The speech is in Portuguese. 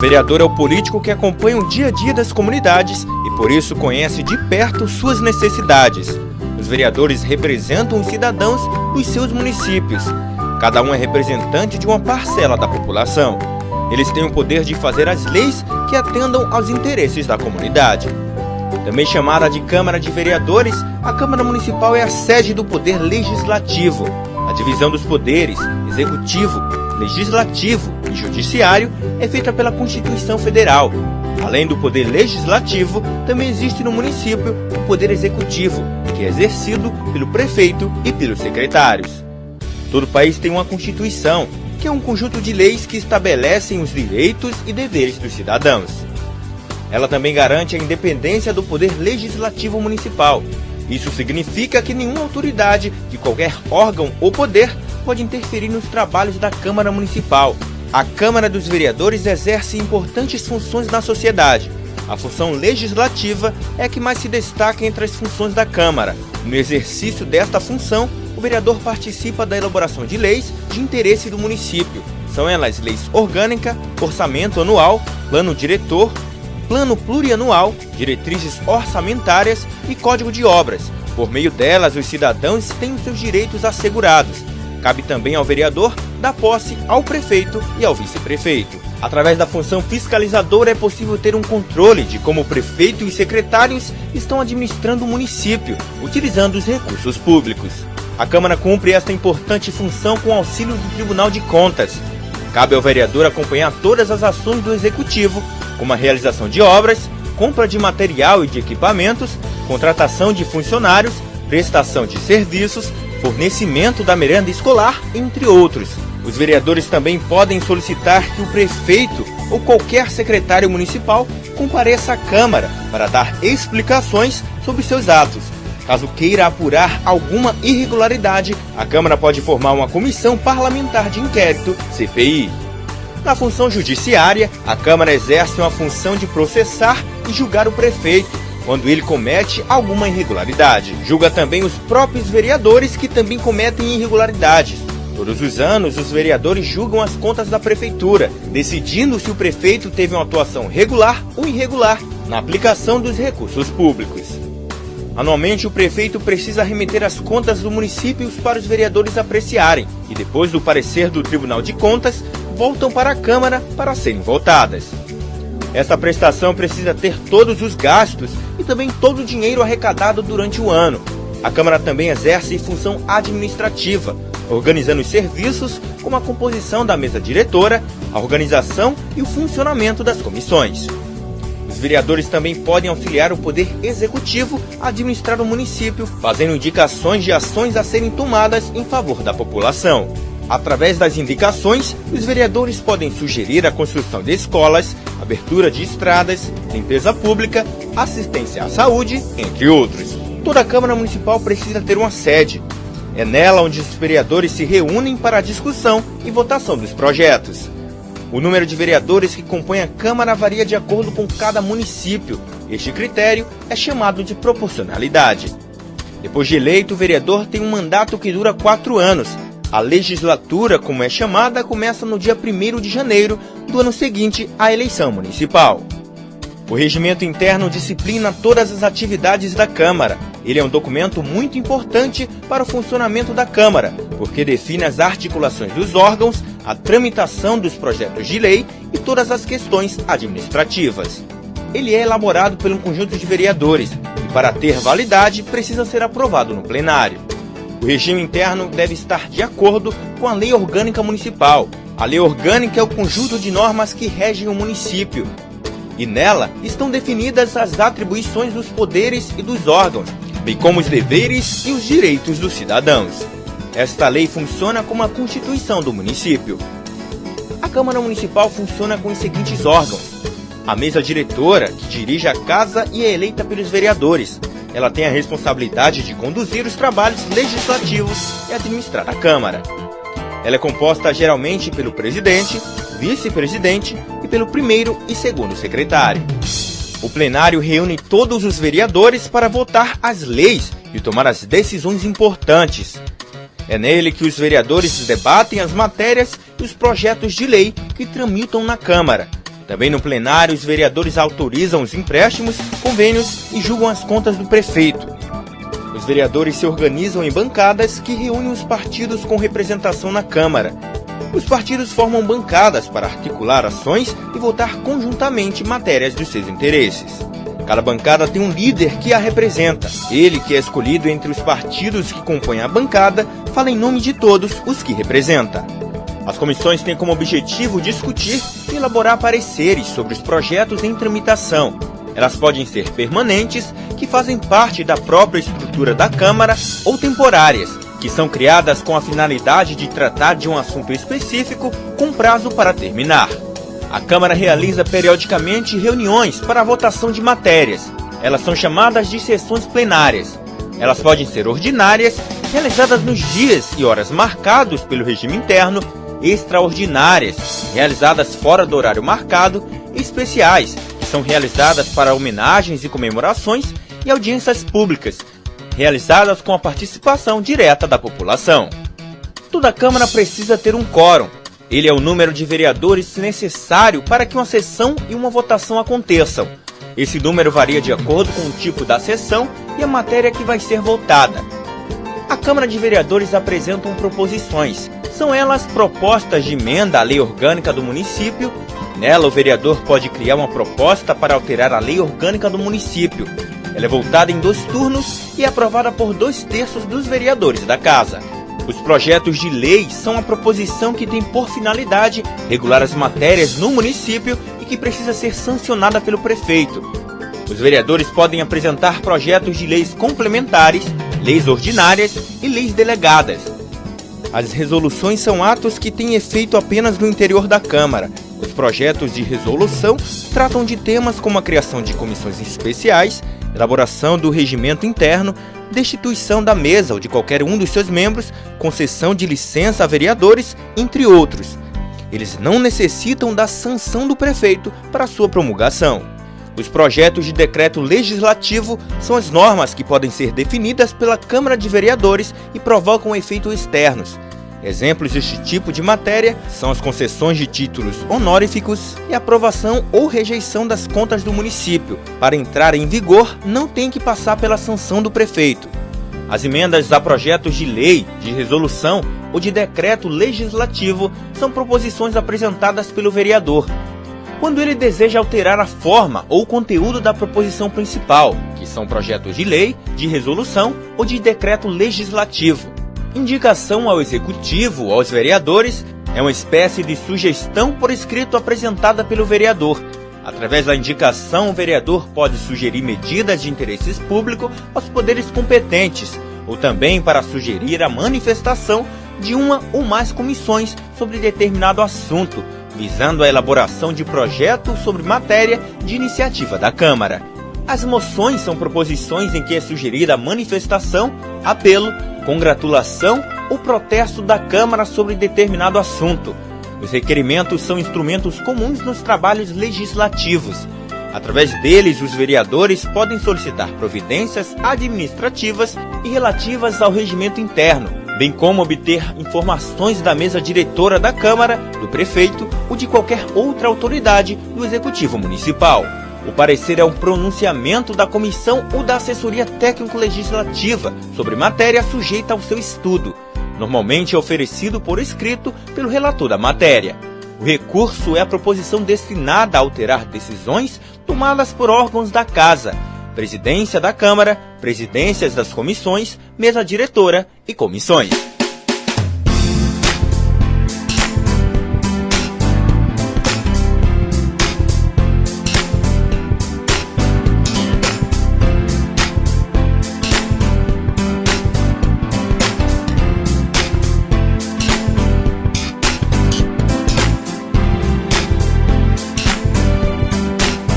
O vereador é o político que acompanha o dia a dia das comunidades e por isso conhece de perto suas necessidades. Os vereadores representam os cidadãos dos seus municípios. Cada um é representante de uma parcela da população. Eles têm o poder de fazer as leis que atendam aos interesses da comunidade. Também chamada de Câmara de Vereadores, a Câmara Municipal é a sede do Poder Legislativo. A divisão dos poderes, Executivo, Legislativo e Judiciário, é feita pela Constituição Federal. Além do Poder Legislativo, também existe no município o Poder Executivo, que é exercido pelo prefeito e pelos secretários. Todo país tem uma Constituição, que é um conjunto de leis que estabelecem os direitos e deveres dos cidadãos. Ela também garante a independência do Poder Legislativo Municipal. Isso significa que nenhuma autoridade de qualquer órgão ou poder pode interferir nos trabalhos da Câmara Municipal. A Câmara dos Vereadores exerce importantes funções na sociedade. A função legislativa é a que mais se destaca entre as funções da Câmara. No exercício desta função, o vereador participa da elaboração de leis de interesse do município. São elas leis orgânica, orçamento anual, plano diretor, plano plurianual, diretrizes orçamentárias e código de obras. Por meio delas, os cidadãos têm os seus direitos assegurados. Cabe também ao vereador dar posse ao prefeito e ao vice-prefeito. Através da função fiscalizadora é possível ter um controle de como o prefeito e os secretários estão administrando o município, utilizando os recursos públicos. A Câmara cumpre esta importante função com auxílio do Tribunal de Contas. Cabe ao vereador acompanhar todas as ações do Executivo, como a realização de obras, compra de material e de equipamentos, contratação de funcionários, prestação de serviços, fornecimento da merenda escolar, entre outros. Os vereadores também podem solicitar que o prefeito ou qualquer secretário municipal compareça à Câmara para dar explicações sobre seus atos. Caso queira apurar alguma irregularidade, a Câmara pode formar uma comissão parlamentar de inquérito, CPI. Na função judiciária, a Câmara exerce uma função de processar e julgar o prefeito, quando ele comete alguma irregularidade. Julga também os próprios vereadores que também cometem irregularidades. Todos os anos, os vereadores julgam as contas da prefeitura, decidindo se o prefeito teve uma atuação regular ou irregular na aplicação dos recursos públicos. Anualmente, o prefeito precisa remeter as contas do município para os vereadores apreciarem e, depois do parecer do Tribunal de Contas, voltam para a Câmara para serem votadas. Esta prestação precisa ter todos os gastos e também todo o dinheiro arrecadado durante o ano. A Câmara também exerce função administrativa, organizando os serviços como a composição da mesa diretora, a organização e o funcionamento das comissões. Os vereadores também podem auxiliar o Poder Executivo a administrar o município, fazendo indicações de ações a serem tomadas em favor da população. Através das indicações, os vereadores podem sugerir a construção de escolas, abertura de estradas, limpeza pública, assistência à saúde, entre outros. Toda a Câmara Municipal precisa ter uma sede. É nela onde os vereadores se reúnem para a discussão e votação dos projetos. O número de vereadores que compõem a Câmara varia de acordo com cada município. Este critério é chamado de proporcionalidade. Depois de eleito, o vereador tem um mandato que dura 4 anos. A legislatura, como é chamada, começa no dia 1º de janeiro do ano seguinte à eleição municipal. O regimento interno disciplina todas as atividades da Câmara. Ele é um documento muito importante para o funcionamento da Câmara, porque define as articulações dos órgãos, a tramitação dos projetos de lei e todas as questões administrativas. Ele é elaborado por um conjunto de vereadores e, para ter validade, precisa ser aprovado no plenário. O regime interno deve estar de acordo com a Lei Orgânica Municipal. A Lei Orgânica é o conjunto de normas que regem o município. E nela estão definidas as atribuições dos poderes e dos órgãos, bem como os deveres e os direitos dos cidadãos. Esta lei funciona como a Constituição do município. A Câmara Municipal funciona com os seguintes órgãos. A mesa diretora, que dirige a casa e é eleita pelos vereadores. Ela tem a responsabilidade de conduzir os trabalhos legislativos e administrar a Câmara. Ela é composta geralmente pelo presidente, vice-presidente e pelo primeiro e segundo secretário. O plenário reúne todos os vereadores para votar as leis e tomar as decisões importantes. É nele que os vereadores debatem as matérias e os projetos de lei que tramitam na Câmara. Também no plenário, os vereadores autorizam os empréstimos, convênios e julgam as contas do prefeito. Os vereadores se organizam em bancadas que reúnem os partidos com representação na Câmara. Os partidos formam bancadas para articular ações e votar conjuntamente matérias dos seus interesses. Cada bancada tem um líder que a representa. Ele, que é escolhido entre os partidos que compõem a bancada, fala em nome de todos os que representa. As comissões têm como objetivo discutir e elaborar pareceres sobre os projetos em tramitação. Elas podem ser permanentes, que fazem parte da própria estrutura da Câmara, ou temporárias, que são criadas com a finalidade de tratar de um assunto específico com prazo para terminar. A Câmara realiza periodicamente reuniões para a votação de matérias. Elas são chamadas de sessões plenárias. Elas podem ser ordinárias, realizadas nos dias e horas marcados pelo regime interno, extraordinárias, realizadas fora do horário marcado, e especiais, que são realizadas para homenagens e comemorações, e audiências públicas, realizadas com a participação direta da população. Toda Câmara precisa ter um quórum. Ele é o número de vereadores necessário para que uma sessão e uma votação aconteçam. Esse número varia de acordo com o tipo da sessão e a matéria que vai ser votada. A Câmara de Vereadores apresentam proposições. São elas propostas de emenda à lei orgânica do município. Nela, o vereador pode criar uma proposta para alterar a lei orgânica do município. Ela é votada em 2 turnos e é aprovada por 2/3 dos vereadores da Casa. Os projetos de lei são a proposição que tem por finalidade regular as matérias no município e que precisa ser sancionada pelo prefeito. Os vereadores podem apresentar projetos de leis complementares, leis ordinárias e leis delegadas. As resoluções são atos que têm efeito apenas no interior da Câmara. Os projetos de resolução tratam de temas como a criação de comissões especiais, elaboração do regimento interno, destituição da mesa ou de qualquer um dos seus membros, concessão de licença a vereadores, entre outros. Eles não necessitam da sanção do prefeito para sua promulgação. Os projetos de decreto legislativo são as normas que podem ser definidas pela Câmara de Vereadores e provocam efeitos externos. Exemplos deste tipo de matéria são as concessões de títulos honoríficos e a aprovação ou rejeição das contas do município. Para entrar em vigor, não tem que passar pela sanção do prefeito. As emendas a projetos de lei, de resolução ou de decreto legislativo são proposições apresentadas pelo vereador, quando ele deseja alterar a forma ou conteúdo da proposição principal, que são projetos de lei, de resolução ou de decreto legislativo. Indicação ao Executivo ou aos vereadores é uma espécie de sugestão por escrito apresentada pelo vereador. Através da indicação, o vereador pode sugerir medidas de interesse público aos poderes competentes, ou também para sugerir a manifestação de uma ou mais comissões sobre determinado assunto, visando a elaboração de projeto sobre matéria de iniciativa da Câmara. As moções são proposições em que é sugerida a manifestação, apelo, congratulação ou protesto da Câmara sobre determinado assunto. Os requerimentos são instrumentos comuns nos trabalhos legislativos. Através deles, os vereadores podem solicitar providências administrativas e relativas ao regimento interno, bem como obter informações da mesa diretora da Câmara, do prefeito ou de qualquer outra autoridade do Executivo Municipal. O parecer é um pronunciamento da comissão ou da assessoria técnico-legislativa sobre matéria sujeita ao seu estudo. Normalmente é oferecido por escrito pelo relator da matéria. O recurso é a proposição destinada a alterar decisões tomadas por órgãos da Casa, Presidência da Câmara, Presidências das Comissões, Mesa Diretora e Comissões.